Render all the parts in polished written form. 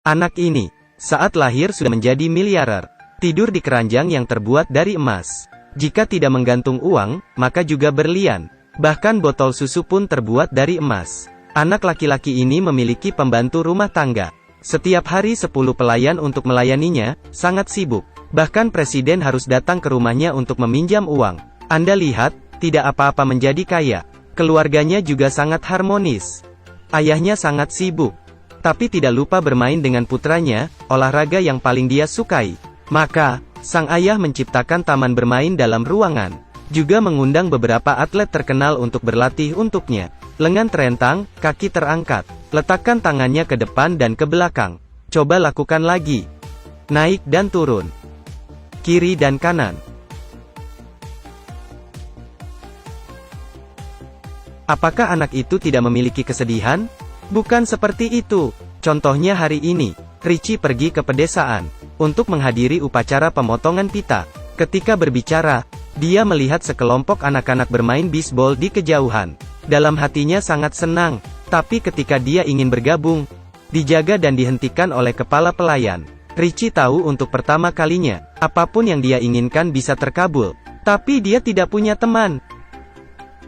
Anak ini, saat lahir sudah menjadi miliarder. Tidur di keranjang yang terbuat dari emas. Jika tidak menggantung uang, maka juga berlian. Bahkan botol susu pun terbuat dari emas. Anak laki-laki ini memiliki pembantu rumah tangga. Setiap hari 10 pelayan untuk melayaninya, sangat sibuk. Bahkan presiden harus datang ke rumahnya untuk meminjam uang. Anda lihat, tidak apa-apa menjadi kaya. Keluarganya juga sangat harmonis. Ayahnya sangat sibuk, tapi tidak lupa bermain dengan putranya, olahraga yang paling dia sukai. Maka, sang ayah menciptakan taman bermain dalam ruangan. Juga mengundang beberapa atlet terkenal untuk berlatih untuknya. Lengan terentang, kaki terangkat. Letakkan tangannya ke depan dan ke belakang. Coba lakukan lagi. Naik dan turun. Kiri dan kanan. Apakah anak itu tidak memiliki kesedihan? Bukan seperti itu. Contohnya hari ini, Richie pergi ke pedesaan untuk menghadiri upacara pemotongan pita. Ketika berbicara, dia melihat sekelompok anak-anak bermain bisbol di kejauhan. Dalam hatinya sangat senang, tapi ketika dia ingin bergabung, dijaga dan dihentikan oleh kepala pelayan. Richie tahu untuk pertama kalinya, apapun yang dia inginkan bisa terkabul, tapi dia tidak punya teman.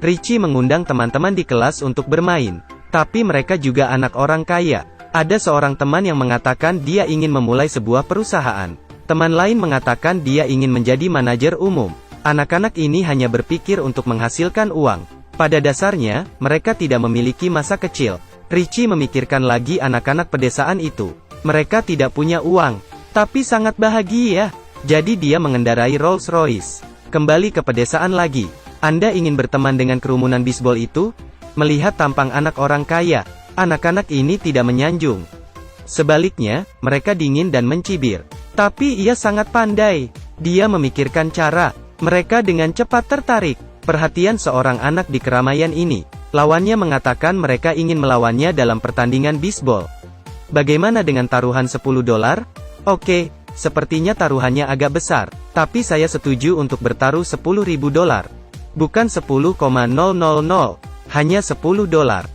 Richie mengundang teman-teman di kelas untuk bermain, tapi mereka juga anak orang kaya. Ada seorang teman yang mengatakan dia ingin memulai sebuah perusahaan. Teman lain mengatakan dia ingin menjadi manajer umum. Anak-anak ini hanya berpikir untuk menghasilkan uang. Pada dasarnya, mereka tidak memiliki masa kecil. Richie memikirkan lagi anak-anak pedesaan itu. Mereka tidak punya uang, tapi sangat bahagia. Jadi dia mengendarai Rolls Royce. Kembali ke pedesaan lagi. Anda ingin berteman dengan kerumunan bisbol itu? Melihat tampang anak orang kaya, anak-anak ini tidak menyanjung. Sebaliknya, mereka dingin dan mencibir. Tapi ia sangat pandai. Dia memikirkan cara. Mereka dengan cepat tertarik. Perhatian seorang anak di keramaian ini. Lawannya mengatakan mereka ingin melawannya dalam pertandingan bisbol. Bagaimana dengan taruhan $10? Oke, sepertinya taruhannya agak besar. Tapi saya setuju untuk bertaruh $10.000. Bukan 10,000, hanya $10.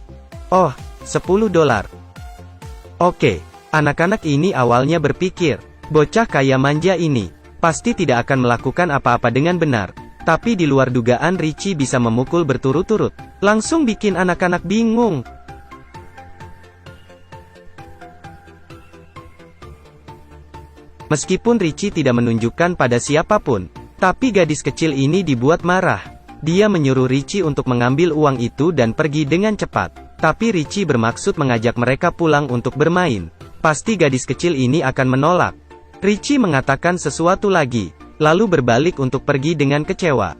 Oh, $10. Oke, anak-anak ini awalnya berpikir, bocah kaya manja ini, pasti tidak akan melakukan apa-apa dengan benar. Tapi di luar dugaan Richie bisa memukul berturut-turut. Langsung bikin anak-anak bingung. Meskipun Richie tidak menunjukkan pada siapapun, tapi gadis kecil ini dibuat marah. Dia menyuruh Richie untuk mengambil uang itu dan pergi dengan cepat. Tapi Richie bermaksud mengajak mereka pulang untuk bermain. Pasti gadis kecil ini akan menolak. Richie mengatakan sesuatu lagi, lalu berbalik untuk pergi dengan kecewa.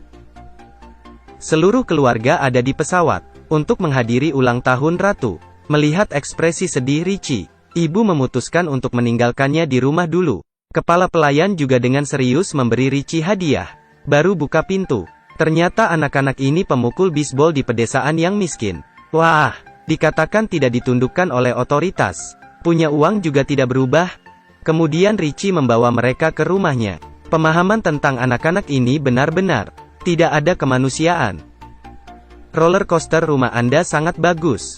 Seluruh keluarga ada di pesawat untuk menghadiri ulang tahun Ratu. Melihat ekspresi sedih Richie, ibu memutuskan untuk meninggalkannya di rumah dulu. Kepala pelayan juga dengan serius memberi Richie hadiah. Baru buka pintu. Ternyata anak-anak ini pemukul bisbol di pedesaan yang miskin. Wah, dikatakan tidak ditundukkan oleh otoritas. Punya uang juga tidak berubah. Kemudian Richie membawa mereka ke rumahnya. Pemahaman tentang anak-anak ini benar-benar tidak ada kemanusiaan. Roller coaster rumah Anda sangat bagus.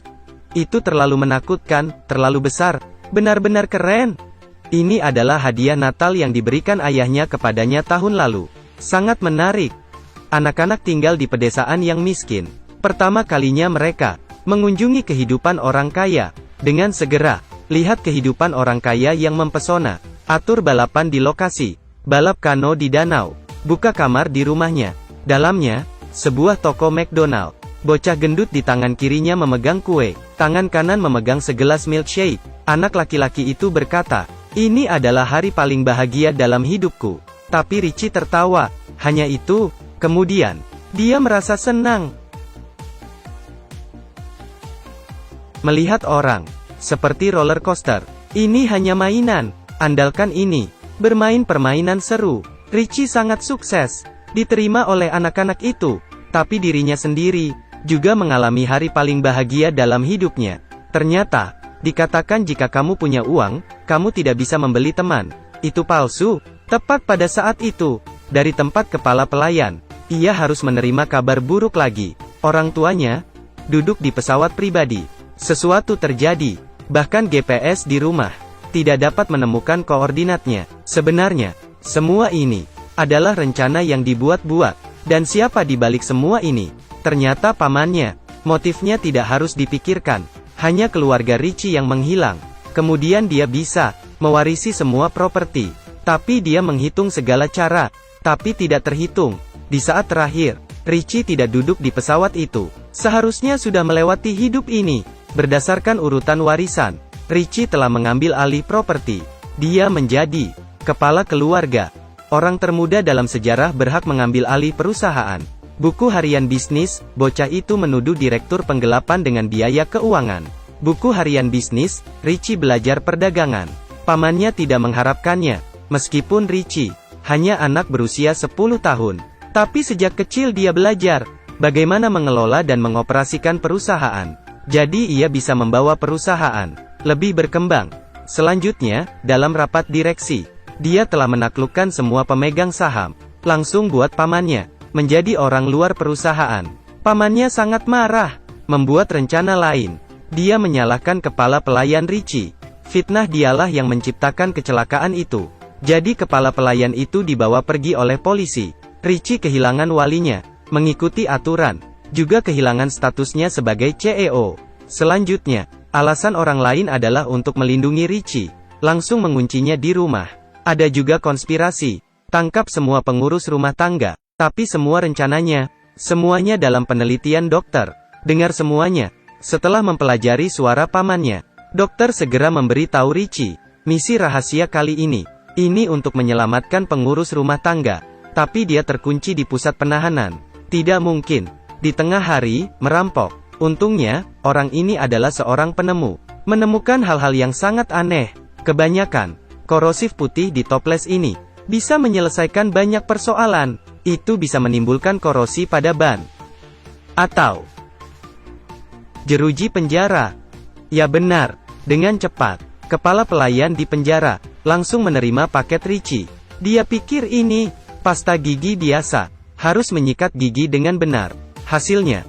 Itu terlalu menakutkan, terlalu besar, benar-benar keren. Ini adalah hadiah Natal yang diberikan ayahnya kepadanya tahun lalu. Sangat menarik. Anak-anak tinggal di pedesaan yang miskin. Pertama kalinya mereka mengunjungi kehidupan orang kaya. Dengan segera, lihat kehidupan orang kaya yang mempesona. Atur balapan di lokasi. Balap kano di danau. Buka kamar di rumahnya. Dalamnya, sebuah toko McDonald. Bocah gendut di tangan kirinya memegang kue. Tangan kanan memegang segelas milkshake. Anak laki-laki itu berkata, "Ini adalah hari paling bahagia dalam hidupku." Tapi Richie tertawa. Hanya itu. Kemudian, dia merasa senang. Melihat orang, seperti roller coaster. Ini hanya mainan. Andalkan ini. Bermain permainan seru. Richie sangat sukses. Diterima oleh anak-anak itu. Tapi dirinya sendiri, juga mengalami hari paling bahagia dalam hidupnya. Ternyata, dikatakan jika kamu punya uang, kamu tidak bisa membeli teman. Itu palsu. Tepat pada saat itu, dari tempat kepala pelayan, ia harus menerima kabar buruk lagi. Orang tuanya duduk di pesawat pribadi. Sesuatu terjadi, bahkan GPS di rumah tidak dapat menemukan koordinatnya. Sebenarnya, semua ini adalah rencana yang dibuat-buat. Dan siapa di balik semua ini? Ternyata pamannya. Motifnya tidak harus dipikirkan. Hanya keluarga Richie yang menghilang. Kemudian dia bisa mewarisi semua properti. Tapi dia menghitung segala cara. Tapi tidak terhitung. Di saat terakhir, Richie tidak duduk di pesawat itu. Seharusnya sudah melewati hidup ini. Berdasarkan urutan warisan, Richie telah mengambil alih properti. Dia menjadi kepala keluarga. Orang termuda dalam sejarah berhak mengambil alih perusahaan. Buku harian bisnis, bocah itu menuduh direktur penggelapan dengan biaya keuangan. Buku harian bisnis, Richie belajar perdagangan. Pamannya tidak mengharapkannya. Meskipun Richie hanya anak berusia 10 tahun. Tapi sejak kecil dia belajar bagaimana mengelola dan mengoperasikan perusahaan. Jadi ia bisa membawa perusahaan lebih berkembang. Selanjutnya, dalam rapat direksi, dia telah menaklukkan semua pemegang saham. Langsung buat pamannya menjadi orang luar perusahaan. Pamannya sangat marah, membuat rencana lain. Dia menyalahkan kepala pelayan Richie. Fitnah dialah yang menciptakan kecelakaan itu. Jadi kepala pelayan itu dibawa pergi oleh polisi. Richie kehilangan walinya, mengikuti aturan, juga kehilangan statusnya sebagai CEO. Selanjutnya, alasan orang lain adalah untuk melindungi Richie. Langsung menguncinya di rumah. Ada juga konspirasi. Tangkap semua pengurus rumah tangga. Tapi semua rencananya, semuanya dalam penelitian dokter. Dengar semuanya. Setelah mempelajari suara pamannya, dokter segera memberi tahu Richie. Misi rahasia kali ini untuk menyelamatkan pengurus rumah tangga. Tapi dia terkunci di pusat penahanan. Tidak mungkin. Di tengah hari, merampok. Untungnya, orang ini adalah seorang penemu. Menemukan hal-hal yang sangat aneh. Kebanyakan korosif putih di toples ini bisa menyelesaikan banyak persoalan. Itu bisa menimbulkan korosi pada ban. Atau jeruji penjara. Ya benar, dengan cepat, kepala pelayan di penjara langsung menerima paket Richie. Dia pikir ini pasta gigi biasa, harus menyikat gigi dengan benar. Hasilnya,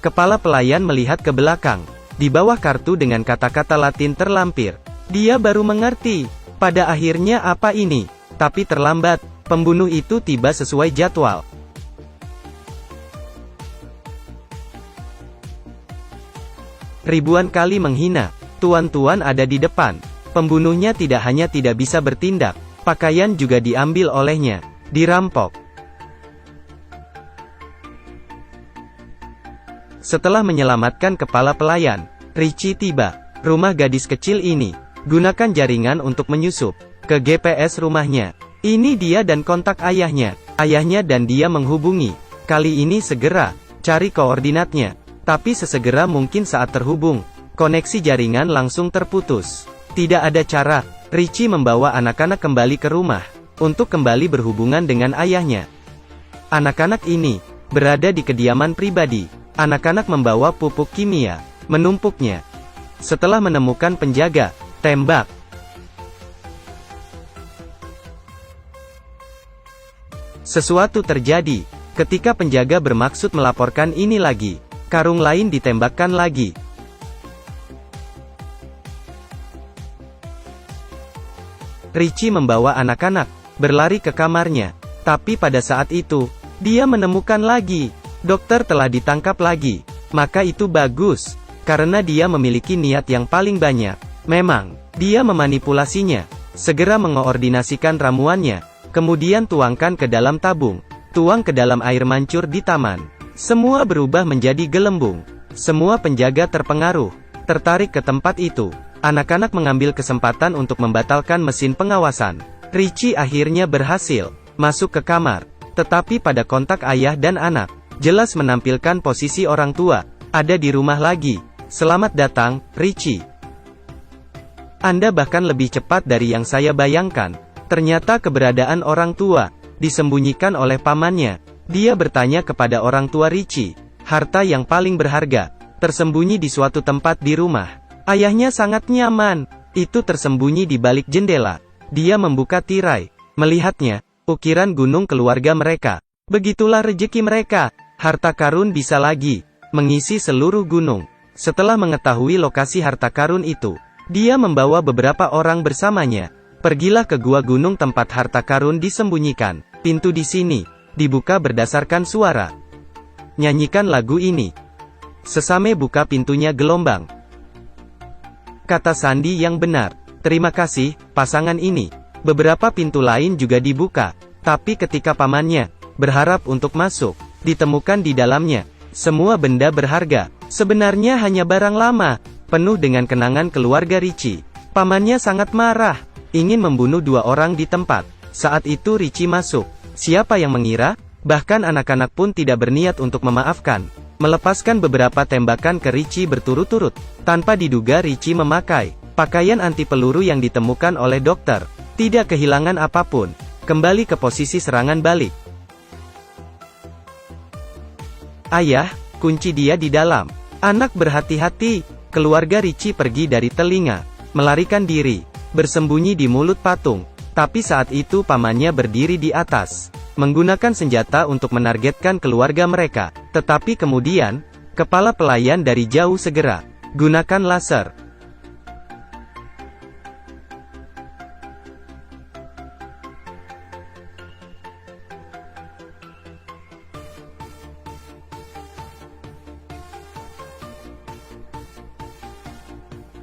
kepala pelayan melihat ke belakang. Di bawah kartu dengan kata-kata Latin terlampir. Dia baru mengerti. Pada akhirnya apa ini? Tapi terlambat. Pembunuh itu tiba sesuai jadwal. Ribuan kali menghina. Tuan-tuan ada di depan. Pembunuhnya tidak hanya tidak bisa bertindak, pakaian juga diambil olehnya. Dirampok. Setelah menyelamatkan kepala pelayan, Richie tiba. Rumah gadis kecil ini. Gunakan jaringan untuk menyusup ke GPS rumahnya. Ini dia dan kontak ayahnya. Ayahnya dan dia menghubungi. Kali ini segera cari koordinatnya. Tapi sesegera mungkin saat terhubung, koneksi jaringan langsung terputus. Tidak ada cara. Richie membawa anak-anak kembali ke rumah untuk kembali berhubungan dengan ayahnya. Anak-anak ini berada di kediaman pribadi. Anak-anak membawa pupuk kimia, menumpuknya. Setelah menemukan penjaga, tembak. Sesuatu terjadi ketika penjaga bermaksud melaporkan ini lagi. Karung lain ditembakkan lagi. Richie membawa anak-anak berlari ke kamarnya. Tapi pada saat itu, dia menemukan lagi. Dokter telah ditangkap lagi. Maka itu bagus, karena dia memiliki niat yang paling banyak. Memang, dia memanipulasinya. Segera mengoordinasikan ramuannya. Kemudian tuangkan ke dalam tabung. Tuang ke dalam air mancur di taman. Semua berubah menjadi gelembung. Semua penjaga terpengaruh, tertarik ke tempat itu. Anak-anak mengambil kesempatan untuk membatalkan mesin pengawasan. Richie akhirnya berhasil masuk ke kamar. Tetapi pada kontak ayah dan anak, jelas menampilkan posisi orang tua ada di rumah lagi. Selamat datang, Richie. Anda bahkan lebih cepat dari yang saya bayangkan. Ternyata keberadaan orang tua disembunyikan oleh pamannya. Dia bertanya kepada orang tua Richie. Harta yang paling berharga tersembunyi di suatu tempat di rumah. Ayahnya sangat nyaman. Itu tersembunyi di balik jendela. Dia membuka tirai. Melihatnya, ukiran gunung keluarga mereka. Begitulah rejeki mereka. Harta karun bisa lagi mengisi seluruh gunung. Setelah mengetahui lokasi harta karun itu, dia membawa beberapa orang bersamanya. Pergilah ke gua gunung tempat harta karun disembunyikan. Pintu di sini dibuka berdasarkan suara. Nyanyikan lagu ini. Sesame buka pintunya gelombang. Kata Sandi yang benar. Terima kasih, pasangan ini. Beberapa pintu lain juga dibuka. Tapi ketika pamannya berharap untuk masuk, ditemukan di dalamnya semua benda berharga. Sebenarnya hanya barang lama, penuh dengan kenangan keluarga Richie. Pamannya sangat marah, ingin membunuh 2 orang di tempat. Saat itu Richie masuk. Siapa yang mengira? Bahkan anak-anak pun tidak berniat untuk memaafkan. Melepaskan beberapa tembakan ke Richie berturut-turut. Tanpa diduga Richie memakai pakaian anti peluru yang ditemukan oleh dokter. Tidak kehilangan apapun. Kembali ke posisi serangan balik. Ayah, kunci dia di dalam. Anak berhati-hati. Keluarga Richie pergi dari telinga. Melarikan diri. Bersembunyi di mulut patung. Tapi saat itu pamannya berdiri di atas, menggunakan senjata untuk menargetkan keluarga mereka. Tetapi kemudian, kepala pelayan dari jauh segera gunakan laser.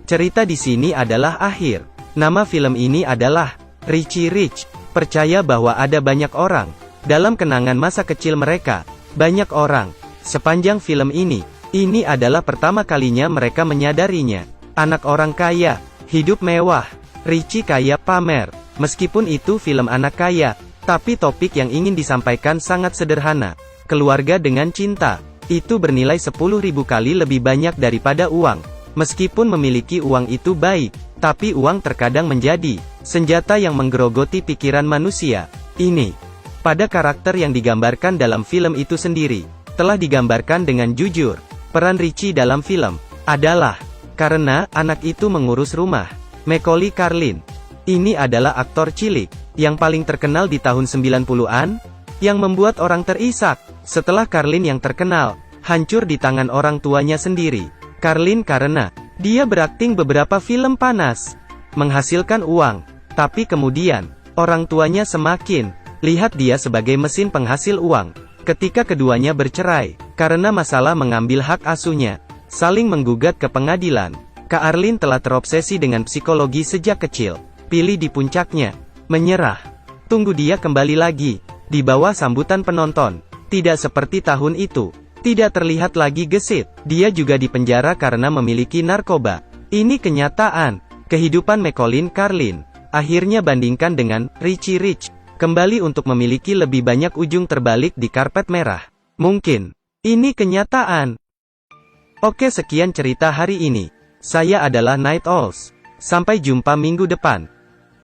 Cerita di sini adalah akhir. Nama film ini adalah Richie Rich. Percaya bahwa ada banyak orang dalam kenangan masa kecil mereka. Banyak orang. Sepanjang film ini adalah pertama kalinya mereka menyadarinya. Anak orang kaya, hidup mewah. Richie kaya pamer. Meskipun itu film anak kaya, tapi topik yang ingin disampaikan sangat sederhana. Keluarga dengan cinta. Itu bernilai 10.000 kali lebih banyak daripada uang. Meskipun memiliki uang itu baik, tapi uang terkadang menjadi senjata yang menggerogoti pikiran manusia. Ini, pada karakter yang digambarkan dalam film itu sendiri, telah digambarkan dengan jujur. Peran Richie dalam film adalah karena anak itu mengurus rumah. Macaulay Culkin. Ini adalah aktor cilik yang paling terkenal di tahun 90-an, yang membuat orang terisak. Setelah Culkin yang terkenal hancur di tangan orang tuanya sendiri. Culkin karena dia berakting beberapa film panas, menghasilkan uang, tapi kemudian orang tuanya semakin lihat dia sebagai mesin penghasil uang. Ketika keduanya bercerai karena masalah mengambil hak asuhnya, saling menggugat ke pengadilan. Culkin telah terobsesi dengan psikologi sejak kecil. Pilih di puncaknya, menyerah. Tunggu dia kembali lagi di bawah sambutan penonton. Tidak seperti tahun itu. Tidak terlihat lagi gesit. Dia juga dipenjara karena memiliki narkoba. Ini kenyataan kehidupan Macaulay Culkin. Akhirnya bandingkan dengan Richie Rich. Kembali untuk memiliki lebih banyak ujung terbalik di karpet merah. Mungkin ini kenyataan. Oke, sekian cerita hari ini. Saya adalah Night Owls. Sampai jumpa minggu depan.